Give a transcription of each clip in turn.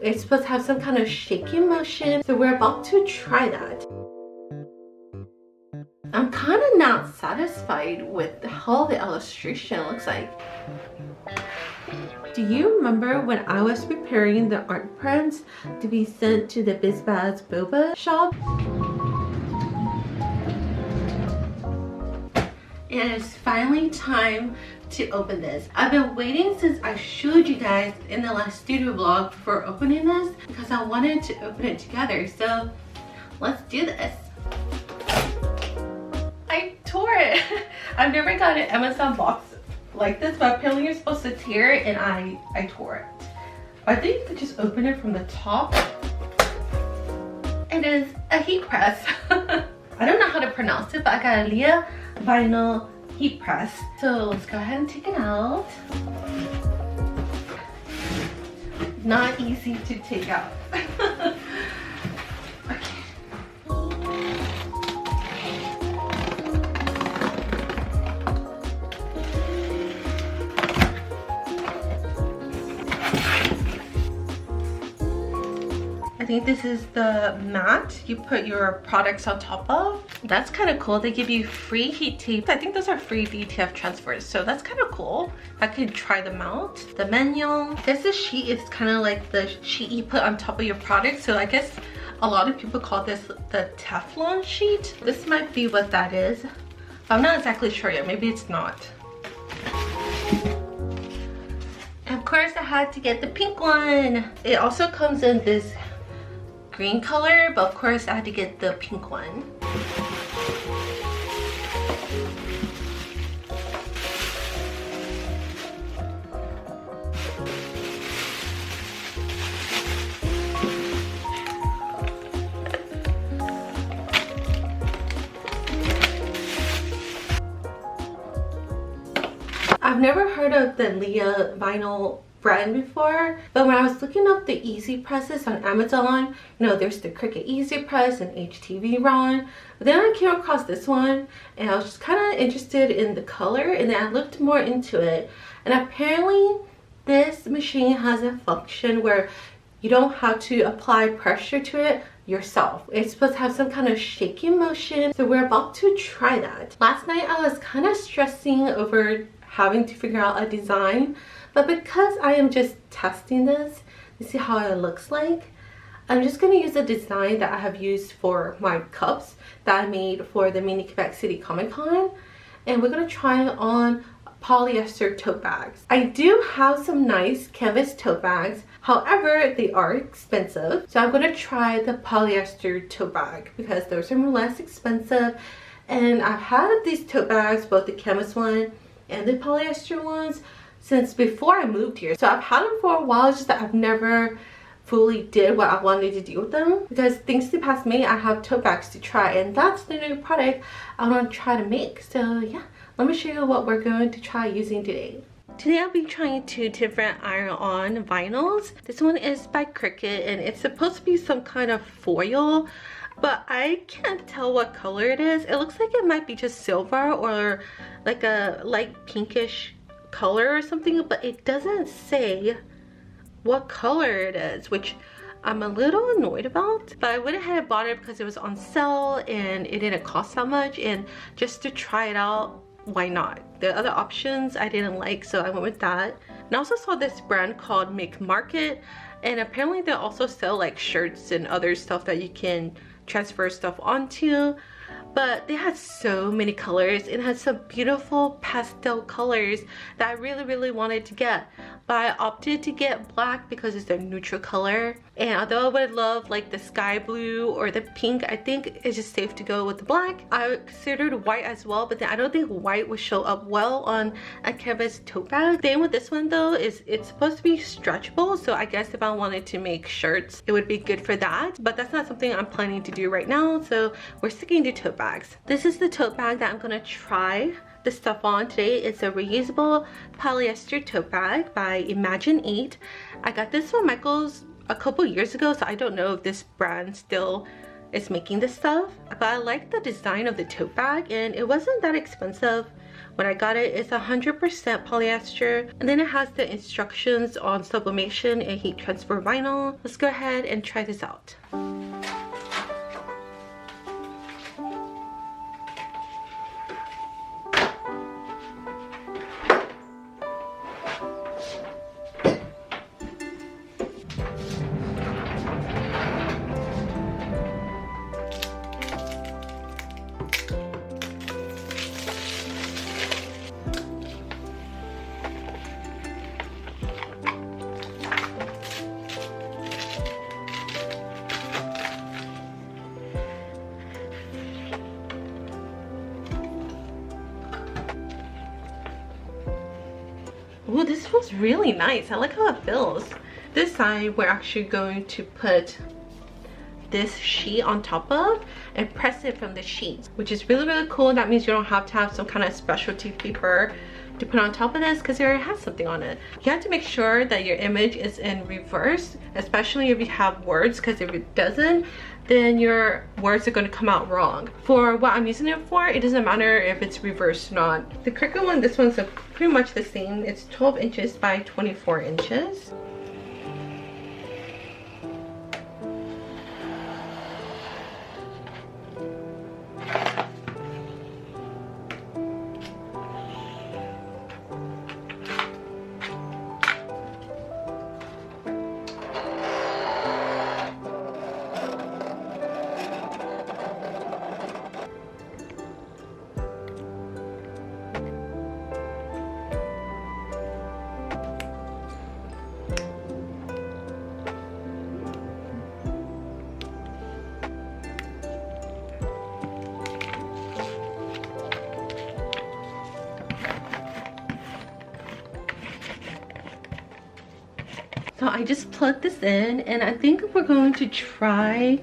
It's supposed to have some kind of shaking motion, so we're about to try that. I'm kind of not satisfied with how the illustration looks like. Do you remember when I was preparing the art prints to be sent to the BizBaz Boba shop? It is finally time to open this. I've been waiting since I showed you guys in the last studio vlog for opening this because I wanted to open it together. So let's do this. I tore it. I've never gotten an Amazon box like this, but apparently you're supposed to tear it, and I tore it. I think you could just open it from the top. It is a heat press. I don't know how to pronounce it, but I got a Leah vinyl heat press. So let's go ahead and take it out. Not easy to take out. I think this is the mat you put your products on top of. That's kind of cool. They give you free heat tape. I think those are free DTF transfers, so that's kind of cool. I could try them out. The manual. This sheet is kind of like the sheet you put on top of your product, so I guess a lot of people call this the Teflon sheet. This might be what that is. I'm not exactly sure yet. Maybe it's not. And of course I had to get the pink one. It also comes in this green color, but of course I had to get the pink one. I've never heard of the Leah vinyl brand before, but when I was looking up the easy presses on Amazon, you know, there's the Cricut Easy Press and HTV Ron, but then I came across this one and I was just kind of interested in the color, and then I looked more into it, and apparently this machine has a function where you don't have to apply pressure to it yourself. It's supposed to have some kind of shaking motion, so we're about to try that. Last night I was kind of stressing over having to figure out a design, but because I am just testing this to see how it looks like, I'm just going to use a design that I have used for my cups that I made for the Mini Quebec City Comic Con, and we're going to try it on polyester tote bags. I do have some nice canvas tote bags, however they are expensive, so I'm going to try the polyester tote bag because those are less expensive. And I've had these tote bags, both the canvas one and the polyester ones, since before I moved here. So I've had them for a while, just that I've never fully did what I wanted to do with them, because thanks to past May I have tote bags to try, and that's the new product I want to try to make. So yeah, let me show you what we're going to try using today. Today I'll be trying two different iron-on vinyls. This one is by Cricut and it's supposed to be some kind of foil, but I can't tell what color it is. It looks like it might be just silver or like a light pinkish color or something, but it doesn't say what color it is, which I'm a little annoyed about. But I went ahead and bought it because it was on sale and it didn't cost that much, and just to try it out, why not? The other options I didn't like, so I went with that. And I also saw this brand called Make Market, and apparently they also sell like shirts and other stuff that you can transfer stuff onto. But they had so many colors and had some beautiful pastel colors that I really wanted to get. But I opted to get black because it's a neutral color. And although I would love like the sky blue or the pink, I think it's just safe to go with the black. I considered white as well, but then I don't think white would show up well on a canvas tote bag. The thing with this one though is it's supposed to be stretchable, so I guess if I wanted to make shirts, it would be good for that. But that's not something I'm planning to do right now, so we're sticking to tote bags. This is the tote bag that I'm gonna try the stuff on today. It's a reusable polyester tote bag by Imagine 8. I got this from Michael's a couple years ago, so I don't know if this brand still is making this stuff, but I like the design of the tote bag and it wasn't that expensive. When I got it, it's 100% polyester, and then it has the instructions on sublimation and heat transfer vinyl. Let's go ahead and try this out. Ooh, this feels really nice. I like how it feels. This side, we're actually going to put this sheet on top of and press it from the sheet, which is really cool. That means you don't have to have some kind of specialty paper to put on top of this because it already has something on it. You have to make sure that your image is in reverse, especially if you have words, because if it doesn't, then your words are going to come out wrong. For what I'm using it for, it doesn't matter if it's reversed or not. The Cricut one, this one's pretty much the same. It's 12 inches by 24 inches. So I just plugged this in, and I think we're going to try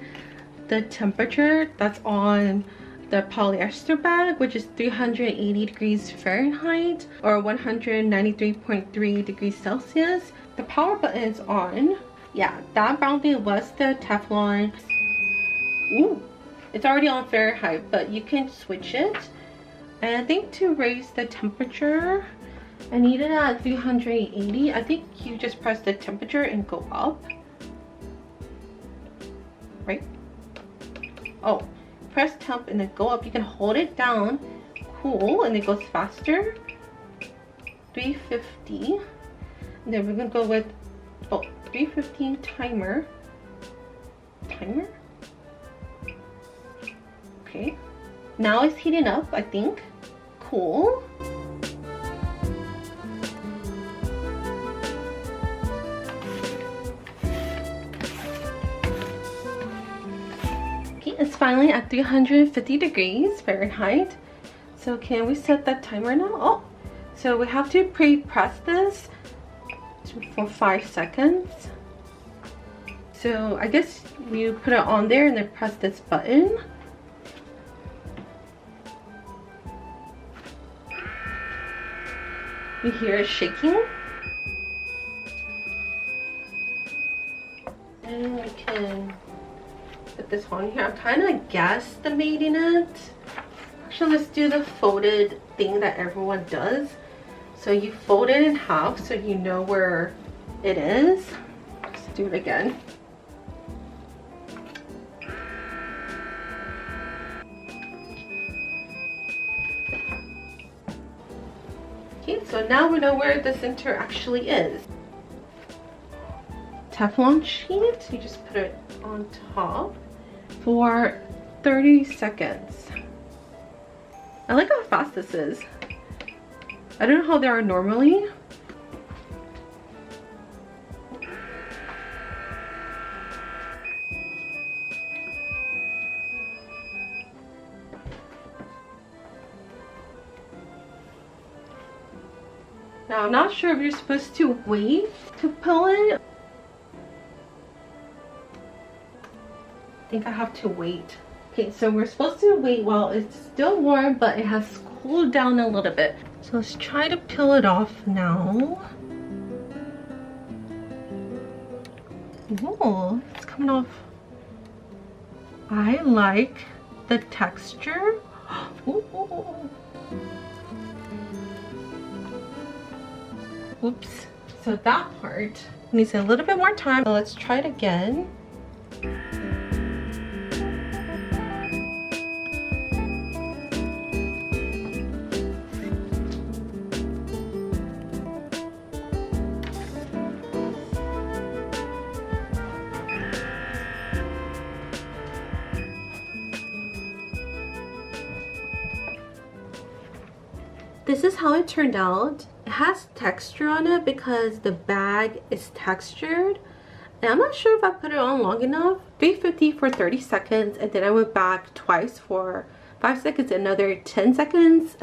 the temperature that's on the polyester bag, which is 380 degrees Fahrenheit or 193.3 degrees Celsius. The power button is on. Yeah, that brown thing was the Teflon. Ooh, it's already on Fahrenheit, but you can switch it. And I think to raise the temperature, I need it at 380. I think you just press the temperature and go up. Right? Oh, press temp and then go up. You can hold it down, cool, and it goes faster. 350. And then we're gonna go with 315 timer. Timer? Okay. Now it's heating up, I think. Cool. It's finally at 350 degrees Fahrenheit. So can we set that timer now? Oh, so we have to pre-press this for 5 seconds. So I guess you put it on there and then press this button. You hear it shaking. And we can put this on here. I'm kind of guesstimating it. Actually, let's do the folded thing that everyone does. So you fold it in half so you know where it is. Let's do it again. Okay, so now we know where the center actually is. Teflon sheet, you just put it on top for 30 seconds. I like how fast this is. I don't know how they are normally. Now I'm not sure if you're supposed to wait to pull it. I think I have to wait. Okay, so we're supposed to wait while it's still warm, but it has cooled down a little bit. So let's try to peel it off now. Ooh, it's coming off. I like the texture. Ooh. Oops. So that part needs a little bit more time. So let's try it again. This is how it turned out. It has texture on it because the bag is textured. And I'm not sure if I put it on long enough. 350 for 30 seconds, and then I went back twice for 5 seconds, another 10 seconds.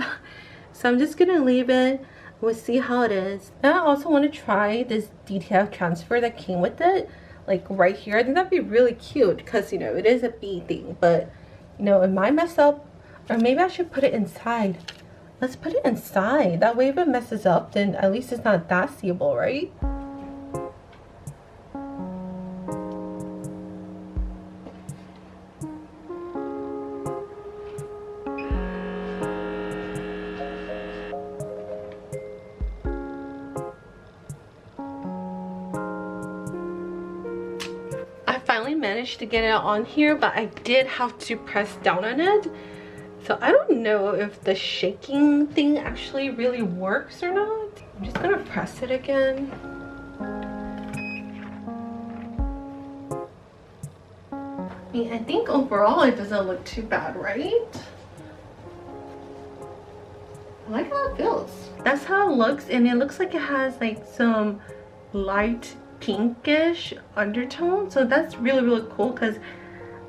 So I'm just gonna leave it. We'll see how it is. And I also want to try this DTF transfer that came with it, like right here. I think that'd be really cute because, you know, it is a bead thing, but you know, it might mess up, or maybe I should put it inside. Let's put it inside. That way if it messes up, then at least it's not that seeable, right? I finally managed to get it on here, but I did have to press down on it. So I don't know if the shaking thing actually really works or not. I'm just gonna press it again. I mean, I think overall it doesn't look too bad, right? I like how it feels. That's how it looks, and it looks like it has like some light pinkish undertone. So that's really, really cool because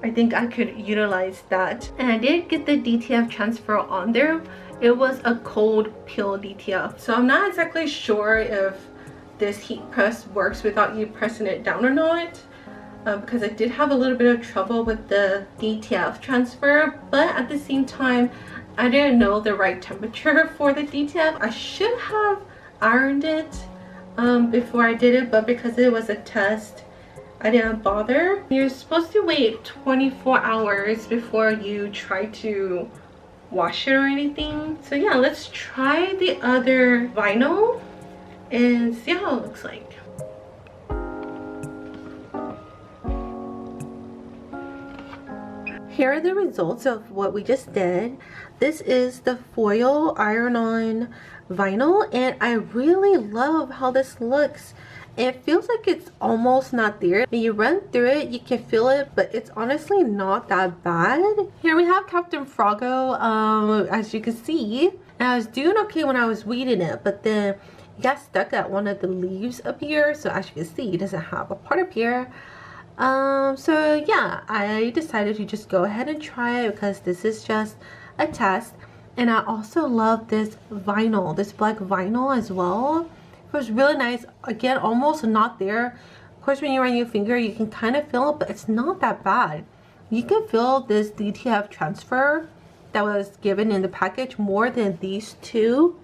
I think I could utilize that. And I did get the DTF transfer on there. It was a cold peel DTF. So I'm not exactly sure if this heat press works without you pressing it down or not. Because I did have a little bit of trouble with the DTF transfer. But at the same time, I didn't know the right temperature for the DTF. I should have ironed it before I did it. But because it was a test, I didn't bother. You're supposed to wait 24 hours before you try to wash it or anything. So yeah, let's try the other vinyl and see how it looks like. Here are the results of what we just did. This is the foil iron-on vinyl, and I really love how this looks. It feels like it's almost not there. When you run through it, you can feel it, but it's honestly not that bad. Here we have Captain Froggo, as you can see. And I was doing okay when I was weeding it, but then it got stuck at one of the leaves up here. So as you can see, it doesn't have a part up here. So yeah, I decided to just go ahead and try it because this is just a test. And I also love this vinyl, this black vinyl as well. It was really nice. Again, almost not there. Of course, when you run your finger, you can kind of feel it, but it's not that bad. You can feel this DTF transfer that was given in the package more than these two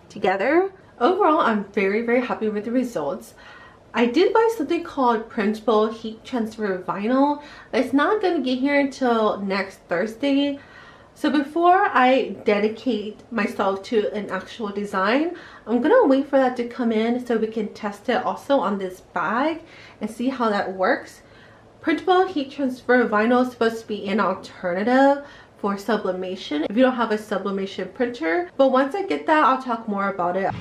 together. Overall, I'm very, very happy with the results. I did buy something called Printable Heat Transfer Vinyl. It's not going to get here until next Thursday. So before I dedicate myself to an actual design, I'm gonna wait for that to come in so we can test it also on this bag and see how that works. Printable heat transfer vinyl is supposed to be an alternative for sublimation if you don't have a sublimation printer. But once I get that, I'll talk more about it.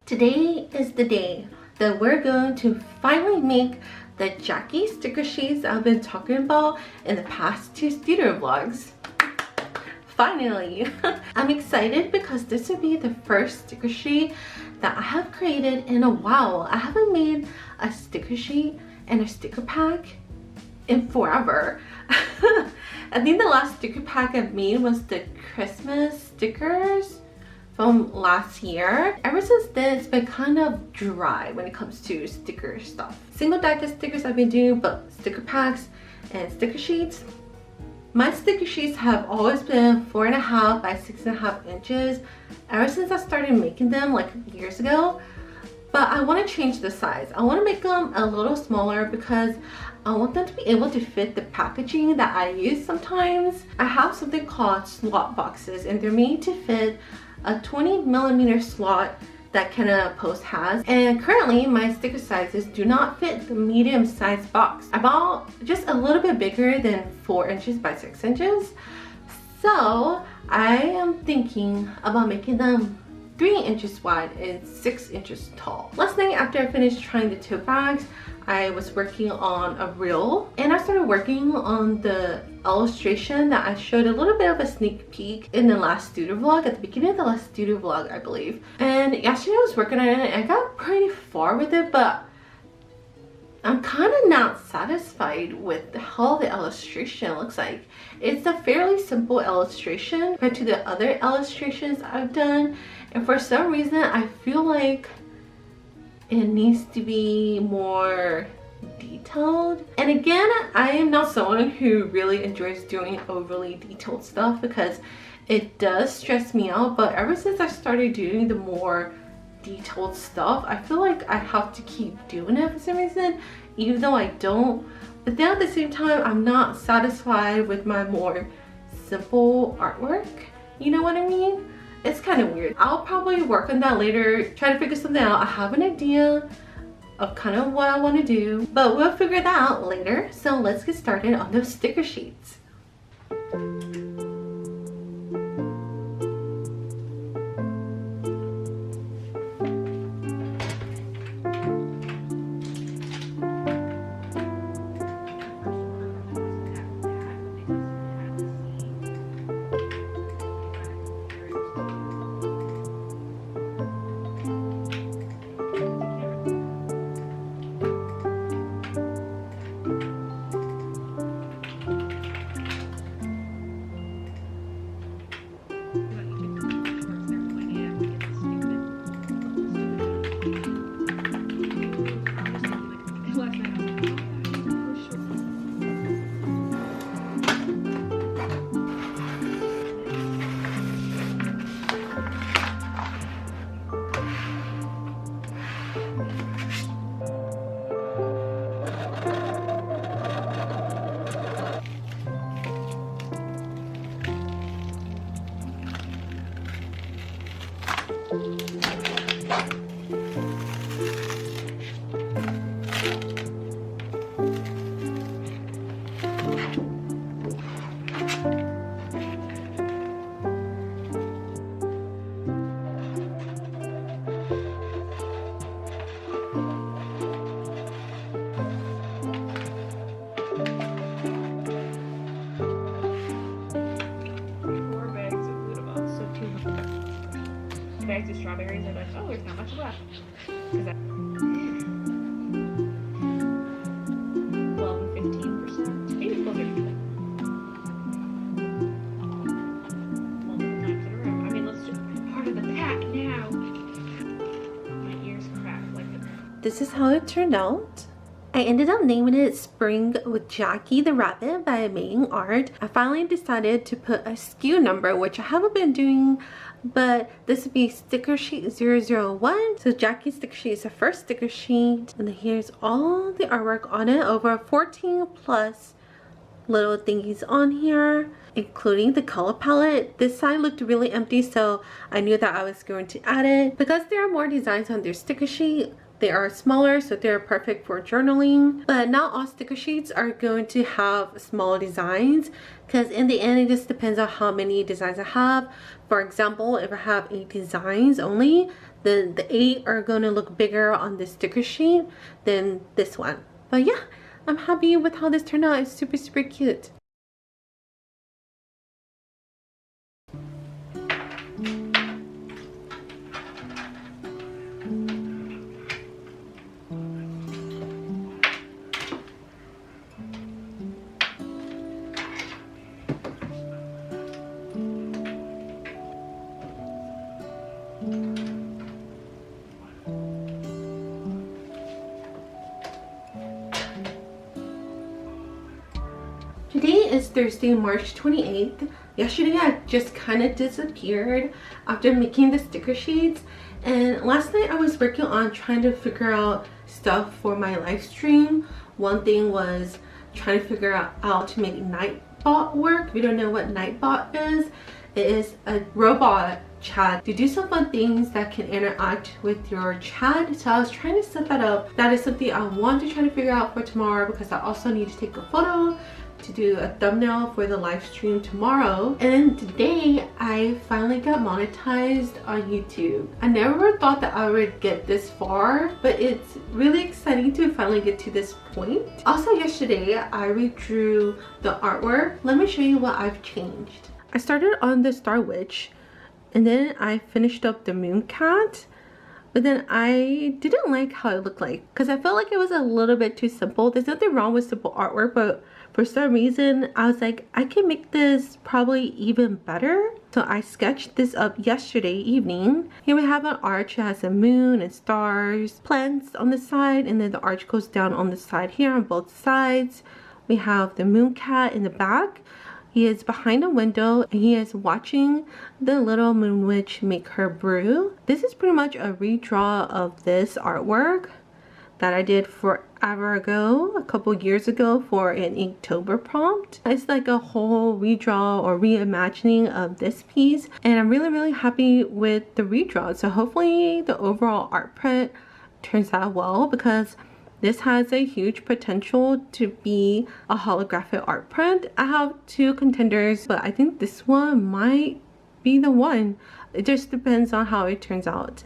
Today is the day that we're going to finally make the Jackie sticker sheets I've been talking about in the past 2 studio vlogs. Finally! I'm excited because this will be the first sticker sheet that I have created in a while. I haven't made a sticker sheet and a sticker pack in forever. I think the last sticker pack I've made was the Christmas stickers from last year. Ever since then, it's been kind of dry when it comes to sticker stuff. Single die-cut stickers I've been doing, but sticker packs and sticker sheets. My sticker sheets have always been 4.5 by 6.5 inches ever since I started making them like years ago. But I want to change the size. I want to make them a little smaller because I want them to be able to fit the packaging that I use sometimes. I have something called slot boxes, and they're made to fit a 20mm slot that Canon Post has. And currently my sticker sizes do not fit the medium size box. About just a little bit bigger than 4 inches by 6 inches. So I am thinking about making them 3 inches wide and 6 inches tall. Last night after I finished trying the tote bags, I was working on a reel, and I started working on the illustration that I showed a little bit of a sneak peek in the last studio vlog, at the beginning of the last studio vlog, I believe. And yesterday I was working on it and I got pretty far with it, but I'm kind of not satisfied with how the illustration looks like. It's a fairly simple illustration compared to the other illustrations I've done, and for some reason I feel like it needs to be more detailed. And again, I am not someone who really enjoys doing overly detailed stuff because it does stress me out, but ever since I started doing the more detailed stuff, I feel like I have to keep doing it for some reason, even though I don't. But then at the same time, I'm not satisfied with my more simple artwork. You know what I mean? It's kind of weird. I'll probably work on that later, try to figure something out. I have an idea of kind of what I want to do, but we'll figure that out later. So let's get started on those sticker sheets. Bags of strawberries, I'm like, oh, there's not much left. 12 and 15%, maybe closer to 10. Multiple times in a row. I mean, let's just be part of the pack now. My ears crack like the. This is how it turned out. I ended up naming it Spring with Jackie the Rabbit by Making Art. I finally decided to put a SKU number, which I haven't been doing, but this would be sticker sheet 001. So Jackie's sticker sheet is the first sticker sheet, and then here's all the artwork on it, over 14 plus little thingies on here, including the color palette. This side looked really empty, so I knew that I was going to add it. Because there are more designs on their sticker sheet, they are smaller, so they're perfect for journaling. But not all sticker sheets are going to have small designs, because in the end it just depends on how many designs I have. For example, if I have 8 designs only, then the 8 are going to look bigger on the sticker sheet than this one. But yeah, I'm happy with how this turned out. It's super, super cute. Today is Thursday, March 28th. Yesterday I just kind of disappeared after making the sticker sheets, and last night I was working on trying to figure out stuff for my live stream. One thing was trying to figure out how to make Nightbot work. If you don't know what Nightbot is, it is a robot chat to do some fun things that can interact with your chat. So I was trying to set that up. That is something I want to try to figure out for tomorrow, because I also need to take a photo to do a thumbnail for the live stream tomorrow. And today I finally got monetized on YouTube. I never thought that I would get this far, but it's really exciting to finally get to this point. Also yesterday I redrew the artwork. Let me show you what I've changed. I started on the Star Witch, and then I finished up the Moon Cat, but then I didn't like how it looked like, because I felt like it was a little bit too simple. There's nothing wrong with simple artwork, but for some reason I was like, I can make this probably even better. So I sketched this up yesterday evening. Here we have an arch that has a moon and stars, plants on the side, and then the arch goes down on the side here on both sides. We have the Moon Cat in the back. He is behind a window and he is watching the little moon witch make her brew. This is pretty much a redraw of this artwork that I did forever ago, a couple years ago, for an Inktober prompt. It's like a whole redraw or reimagining of this piece, and I'm really happy with the redraw. So hopefully the overall art print turns out well, because this has a huge potential to be a holographic art print. I have two contenders, but I think this one might be the one. It just depends on how it turns out.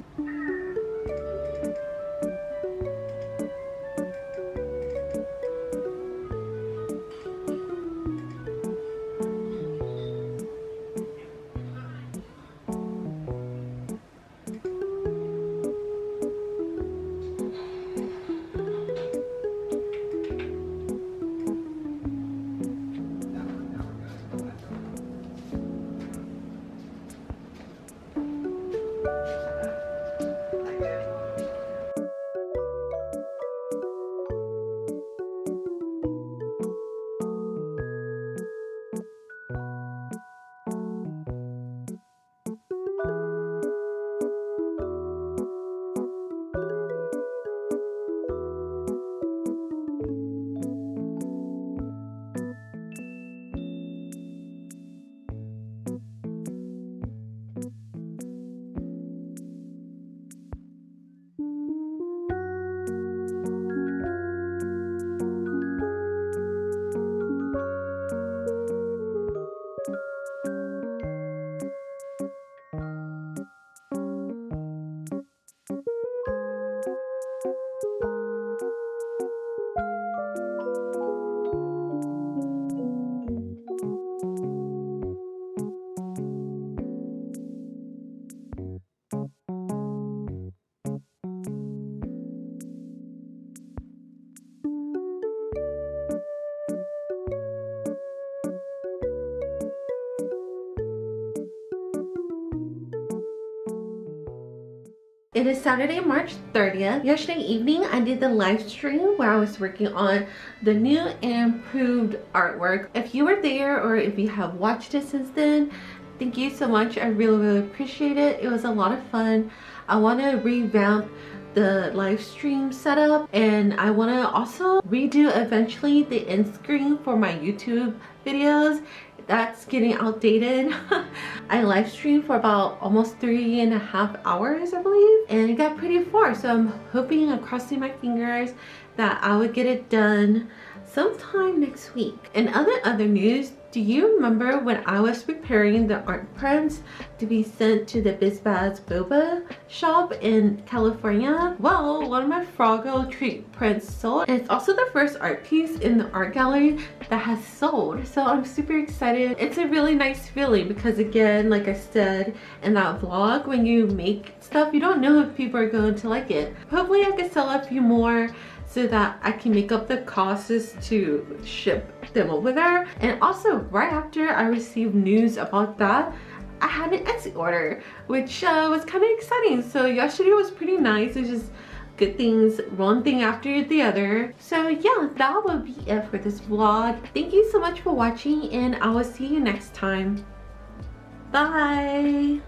It is Saturday, March 30th. Yesterday evening, I did the live stream where I was working on the new and improved artwork. If you were there or if you have watched it since then, thank you so much. I really appreciate it. It was a lot of fun. I want to revamp the live stream setup, and I want to also redo eventually the end screen for my YouTube videos. That's getting outdated. I live streamed for about almost 3.5 hours, I believe, and it got pretty far. So I'm hoping and crossing my fingers that I would get it done sometime next week. And other news, do you remember when I was preparing the art prints to be sent to the Bizbaz Boba shop in California? Well, one of my Froggle treat prints sold, and it's also the first art piece in the art gallery that has sold. So I'm super excited. It's a really nice feeling because, again, like I said in that vlog, when you make stuff, you don't know if people are going to like it. Hopefully I can sell a few more so that I can make up the costs to ship them over there. And also, right after I received news about that, I had an Etsy order, which was kind of exciting. So yesterday was pretty nice. It's just good things, one thing after the other. So yeah, that will be it for this vlog. Thank you so much for watching, and I will see you next time. Bye!